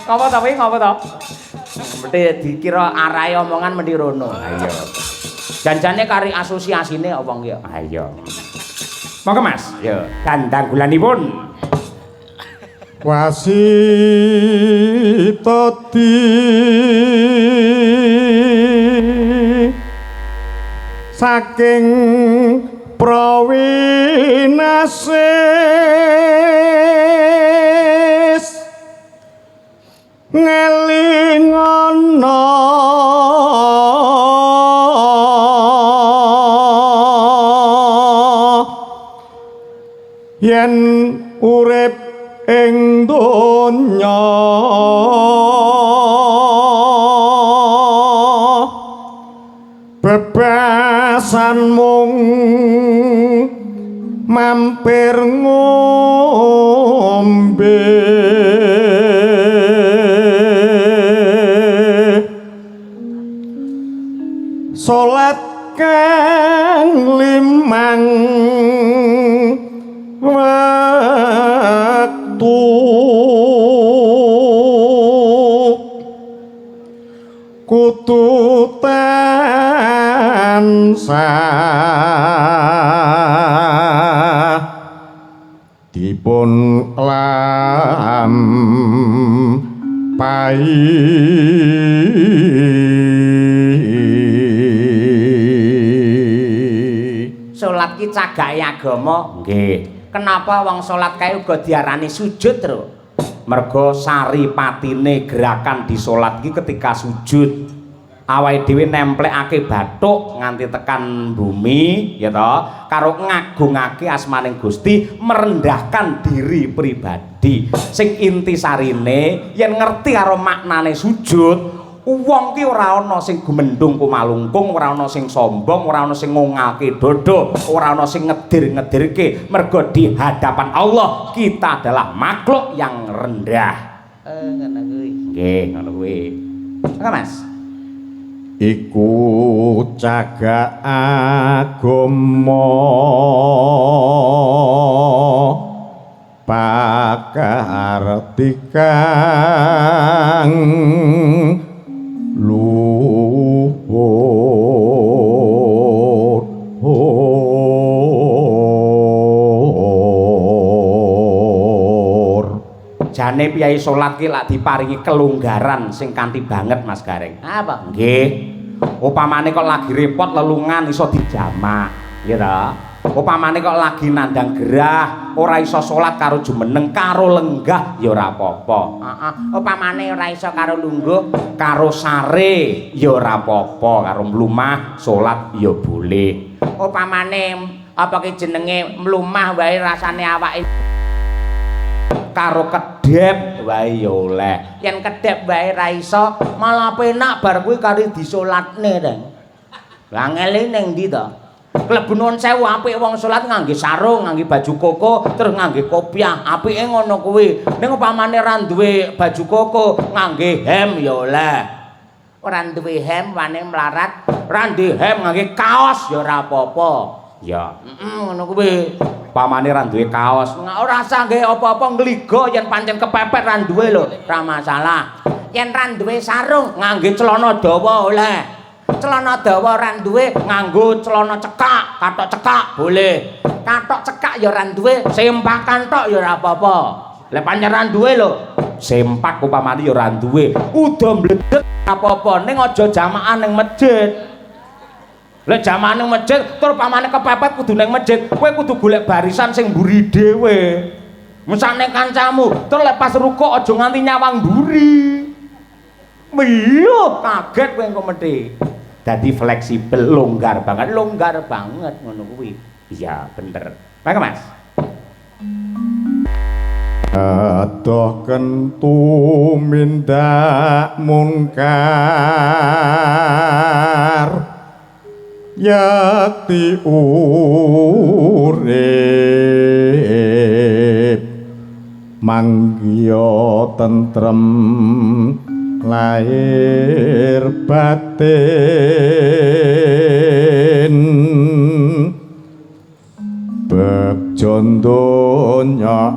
Ngapa to kuwi? Ngapa to? Mesti dikira arahe omongan mendhi rono. Ayo. Janjane kari asosiasine apa nggih? Ayo. Monggo Mas. Yo, dandang gulanipun. Wasitati saking prawinasis ngelingono yen urip ing donya bebasan mung mampir ngombe salat kang limang waktu kudu tansah dipun lampahi. Salat ki cagake agama. Nggih. Kenapa wong salat kae uga diarani sujud, Tru? Mergo saripatine gerakan di salat ki ketika sujud awake dhewe nemplekake bathuk nganti tekan bumi ya toh karo ngagungake asmaning Gusti merendahkan diri pribadi sing intisarine yen ngerti karo maknane sujud wong ki ora ana sing gumendhung kumalungkung ora ana sing sombong ora ana sing ngongalke dodo ora ana sing ngedir-ngedirke mergo di hadapan Allah kita adalah makhluk yang rendah ngono kuwi nggih ngono kuwi Mas iku cagak agama pakartikang luhur jane piyai salat ki lak diparingi kelonggaran sing kanthi banget Mas Gareng. Apa? Nggih. Upamane kok lagi repot lelungan iso dijamak, nggih ta? Upamane kok lagi nandang gerah, ora iso salat karo jumeneng, karo lenggah ya ora apa-apa. Heeh. Upamane ora iso karo lungguh, karo sare ya ora apa-apa, karo mlumah salat ya boleh. Upamane apa ki jenenge mlumah wae rasane awake karo kedhep wae ya oleh. Yen kedhep wae ra iso, malah penak bar kuwi kari disolatne, Deng. Lah ngele ning ndi to? Klebu nuwun sewu apik wong salat ngangge sarung, ngangge baju koko, terus ngangge kopiah. Apike ngono kuwi. Ning upamane ra duwe baju koko, ngangge hem ya oleh. Ora duwe hem wane melarat, ra duwe hem ngangge kaos ya ora apa-apa. Ya, ngono kuwi. Pamane ra duwe kaos, ora usah nggih apa-apa ngligo yen pancen kepepet ra duwe lho, ora masalah. Yen ra duwe sarung, ngangge celana dawa oleh. Celana dawa ra duwe, nganggo celana cekak, kathok cekak boleh. Kathok cekak ya ra duwe, sempakan tok ya ora apa-apa. Lah pancen ra duwe lho, sempak upamane ya ra duwe. Uda mbledek apa-apa, ning aja jamaah ning masjid. Lek jamane masjid terus pamane kepepet kudu ning masjid kowe kudu golek barisan sing mburi dhewe mesane kancamu terus lek pas rukuk aja nganti nyawang mburi iya kaget kowe engko mesti dadi fleksibel longgar banget ngono kuwi iya bener mangga Mas adoh kentu mindak munkar yakti urip manggiya tentrem lahir batin bekjon donya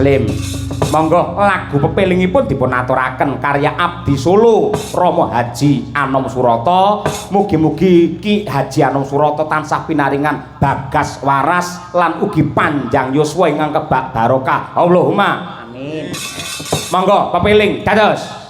Taslim. Monggo lagu pepilingipun dipun aturaken karya Abdi Solo Rama Haji Anom Surata. Mugi-mugi Ki Haji Anom Surata tansah pinaringan bagas waras lan ugi panjang yuswa ingkang kebak barokah. Allahumma amin. Monggo pepiling dados.